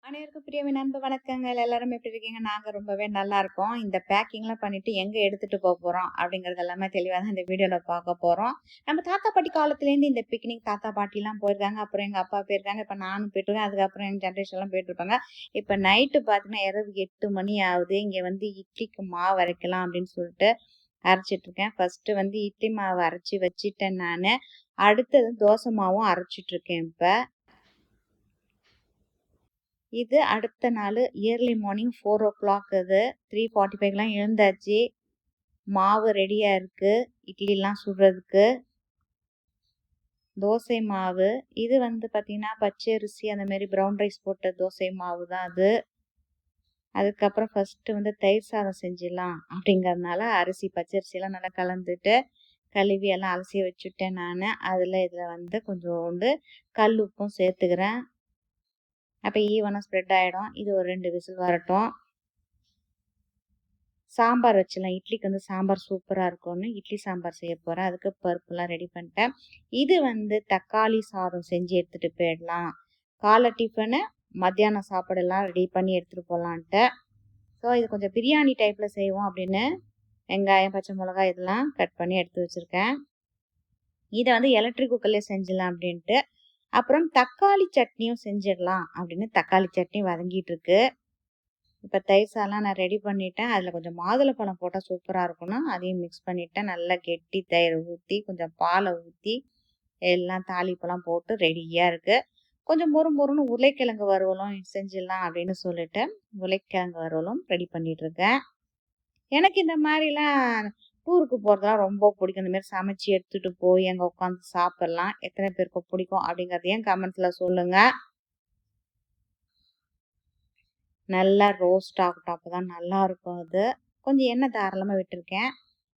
அனைவருக்கும் பிரியவின் அன்பு வணக்கங்கள். எல்லாரும் எப்படி இருக்கீங்க? நாங்க ரொம்பவே நல்லா இருக்கோம். இந்த பேக்கிங்லாம் பண்ணிட்டு எங்க எடுத்துட்டு போறோம் அப்படிங்கறது எல்லாமே தெளிவா தான் இந்த வீடியோல பார்க்க போறோம். நம்ம தாத்தா பாட்டி காலத்துல இருந்து இந்த பிக்னிக் தாத்தா பாட்டி எல்லாம் போயிருக்காங்க. அப்புறம் எங்க அப்பா போயிருக்காங்க. இப்ப நானும் போயிட்டு அதுக்கப்புறம் எங்க ஜென்ரேஷன் எல்லாம் போயிட்டு இருப்பாங்க. இப்ப நைட்டு பாத்தீங்கன்னா இரவு 8 மணி ஆகுது. இங்க வந்து இட்லிக்கு மாவு அரைக்கலாம் அப்படின்னு சொல்லிட்டு அரைச்சிட்டு இருக்கேன். ஃபர்ஸ்ட் வந்து இட்லி மாவு அரைச்சி வச்சிட்டேன் நானு. அடுத்தது தோசை மாவும் அரைச்சிட்டு இருக்கேன் இப்ப. இது அடுத்த நாள் இயர்லி மார்னிங் 4 o'clock. இது 3:45 எழுந்தாச்சு. மாவு ரெடியா இருக்கு இட்லிலாம் சுடுறதுக்கு. தோசை மாவு இது வந்து பார்த்தீங்கன்னா பச்சரிசி அந்த மாதிரி ப்ரௌன் ரைஸ் போட்ட தோசை மாவு தான் அது. அதுக்கப்புறம் ஃபர்ஸ்ட் வந்து தயிர் சாதம் செஞ்சிடலாம் அப்படிங்கறதுனால அரிசி பச்சரிசியெல்லாம் நல்லா கலந்துட்டு கழுவி எல்லாம் அலசி வச்சுட்டேன் நான். இதில் வந்து கொஞ்சோண்டு கல் உப்பும் சேர்த்துக்கிறேன். அப்போ ஈவனாக ஸ்ப்ரெட் ஆகிடும். இது ஒரு 2 விசில் வரட்டும். சாம்பார் வச்சிடலாம். இட்லிக்கு வந்து சாம்பார் சூப்பராக இருக்கும்னு இட்லி சாம்பார் செய்ய போகிறேன். அதுக்கு பருப்புலாம் ரெடி பண்ணிட்டேன். இது வந்து தக்காளி சாதம் செஞ்சு எடுத்துகிட்டு போயிடலாம். காலை டிஃபனு மத்தியானம் சாப்பாடெல்லாம் ரெடி பண்ணி எடுத்துகிட்டு போகலான்ட்டு. ஸோ இது கொஞ்சம் பிரியாணி டைப்பில் செய்வோம் அப்படின்னு வெங்காயம் பச்சை மிளகாய் இதெல்லாம் கட் பண்ணி எடுத்து வச்சுருக்கேன். இதை வந்து எலக்ட்ரிக் குக்கர்லேயே செஞ்சிடலாம் அப்படின்ட்டு. அப்புறம் தக்காளி சட்னியும் செஞ்சிடலாம் அப்படின்னு தக்காளி சட்னி வதங்கிட்டு இருக்கு. இப்போ தயிர் சாதம்லாம் நான் ரெடி பண்ணிட்டேன். அதில் கொஞ்சம் மாதுளப்பழம் போட்டால் சூப்பராக இருக்கணும். அதையும் மிக்ஸ் பண்ணிவிட்டேன். நல்லா கெட்டி தயிர் ஊற்றி கொஞ்சம் பாலை ஊற்றி எல்லாம் தாளிப்பெல்லாம் போட்டு ரெடியாக இருக்குது. கொஞ்சம் மொறுன்னு உருளைக்கிழங்கு வறுவலும் செஞ்சிடலாம் அப்படின்னு சொல்லிட்டு உருளைக்கிழங்கு வறுவலும் ரெடி பண்ணிகிட்ருக்கேன். எனக்கு இந்த மாதிரிலாம் டூருக்கு போகிறதுலாம் ரொம்ப பிடிக்கும். இந்த மாதிரி சமைச்சு எடுத்துகிட்டு போய் அங்கே உட்காந்து சாப்பிட்லாம். எத்தனை பேருக்கு பிடிக்கும் அப்படிங்கிறதையும் கமெண்ட்ஸில் சொல்லுங்கள். நல்லா ரோஸ்ட் ஆகட்டும், அப்போ தான் நல்லாயிருக்கும். அது கொஞ்சம் எண்ணெய் தாராளமாக விட்டுருக்கேன்.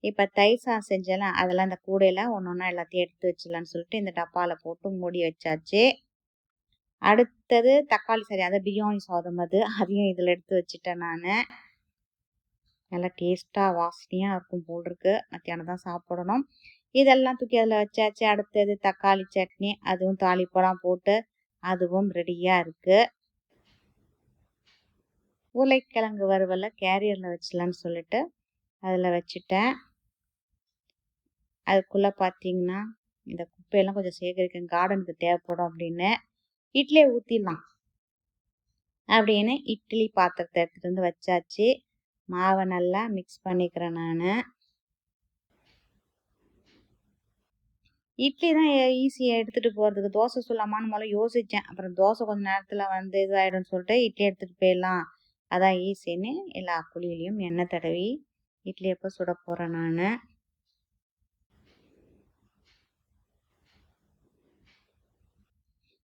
இப்போ தயிர் சாதம் செஞ்சேன், அதெல்லாம் இந்த கூடையில் ஒன்று ஒன்றா எல்லாத்தையும் எடுத்து வச்சிடலான்னு சொல்லிட்டு இந்த டப்பாவில் போட்டு மூடி வச்சாச்சு. அடுத்தது தக்காளி சாதம், அதை பிரியாணி சாதம் அதையும் இதில் எடுத்து வச்சுட்டேன் நான். நல்லா டேஸ்ட்டாக வாசனையாக இருக்கும் போல் இருக்கு. மத்தியானம் தான் சாப்பிடணும். இதெல்லாம் தூக்கி அதில் வச்சாச்சு. அடுத்தது தக்காளி சட்னி, அதுவும் தாளிப்பழம் போட்டு அதுவும் ரெடியாக இருக்குது. உருளைக்கிழங்கு வறுவலை கேரியரில் வச்சிடலான்னு சொல்லிட்டு அதில் வச்சுட்டேன். அதுக்குள்ளே பார்த்தீங்கன்னா இந்த குப்பையெல்லாம் கொஞ்சம் சேகரிக்க கார்டனுக்கு தேவைப்படும் அப்படின்னு இட்லியை ஊற்றிடலாம் அப்படின்னு இட்லி பாத்திரத்தை எடுத்துகிட்டு வந்து வச்சாச்சு. மாவை நல்லா மிக்ஸ் பண்ணிக்கிறேன் நான். இட்லி தான் ஈஸியாக எடுத்துகிட்டு போகிறதுக்கு. தோசை சொல்லலாமான்னு முதல்ல யோசித்தேன். அப்புறம் தோசை கொஞ்சம் நேரத்தில் வந்து இதுவாகிடும்னு சொல்லிட்டு இட்லி எடுத்துகிட்டு போயிடலாம், அதான் ஈஸின்னு எல்லா குழியிலையும் எண்ணெய் தடவி இட்லி எப்போ சுட போகிறேன் நான்.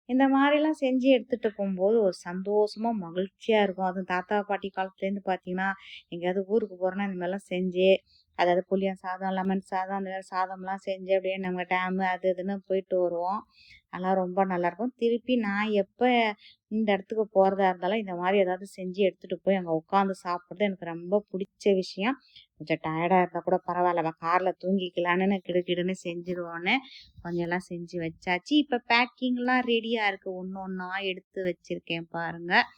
இந்த மாதிரிலாம் செஞ்சு எடுத்துகிட்டு போகும்போது ஒரு சந்தோஷமாக மகிழ்ச்சியாக இருக்கும். அதுவும் தாத்தா பாட்டி காலத்துலேருந்து பார்த்தீங்கன்னா எங்கேயாவது ஊருக்கு போகிறோன்னா இந்த மாதிரிலாம் செஞ்சு, அதாவது புளியம் சாதம் லெமன் சாதம் அந்த மாதிரி சாதம்லாம் செஞ்சு அப்படியே நம்ம டேமு அது இதுன்னு போயிட்டு வருவோம். அதெல்லாம் ரொம்ப நல்லாயிருக்கும். திருப்பி நான் எப்போ இந்த இடத்துக்கு போகிறதா இருந்தாலும் இந்த மாதிரி ஏதாவது செஞ்சு எடுத்துகிட்டு போய் அங்கே உட்காந்து சாப்பிட்றது எனக்கு ரொம்ப பிடிச்ச விஷயம். கொஞ்சம் டயர்டாக இருந்தால் கூட பரவாயில்ல, காரில் தூங்கிக்கலான்னு கிடுக்கிடுன்னு செஞ்சுருவோன்னு கொஞ்சம் எல்லாம் செஞ்சு வச்சாச்சு. இப்போ பேக்கிங்லாம் ரெடியாக இருக்குது. ஒன்று ஒன்றா எடுத்து வச்சுருக்கேன் பாருங்கள்.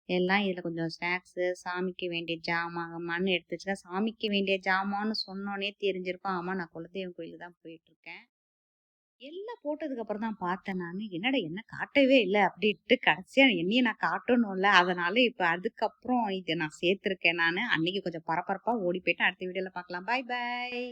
எல்லாம் இதில் கொஞ்சம் ஸ்நாக்ஸு, சாமிக்கு வேண்டிய ஜாமான் எடுத்து வச்சுருக்கேன். சாமிக்கு வேண்டிய ஜாமான்னு சொன்னோன்னே தெரிஞ்சிருக்கும். ஆமாம், நான் குலதெய்வம் கோயிலுக்கு தான் போயிட்டுருக்கேன். எல்லாம் போட்டதுக்கப்புறம் தான் பார்த்தேன் நான், என்னடா என்ன காட்டவே இல்லை அப்படின்ட்டு. கடைசியாக என்னையும் நான் காட்டணும்ல, அதனால இப்போ அதுக்கப்புறம் இதை நான் சேர்த்துருக்கேன் நான். அன்னைக்கு கொஞ்சம் பரபரப்பாக ஓடி போயிட்டு அடுத்த வீடியோவில் பார்க்கலாம். பாய் பாய்.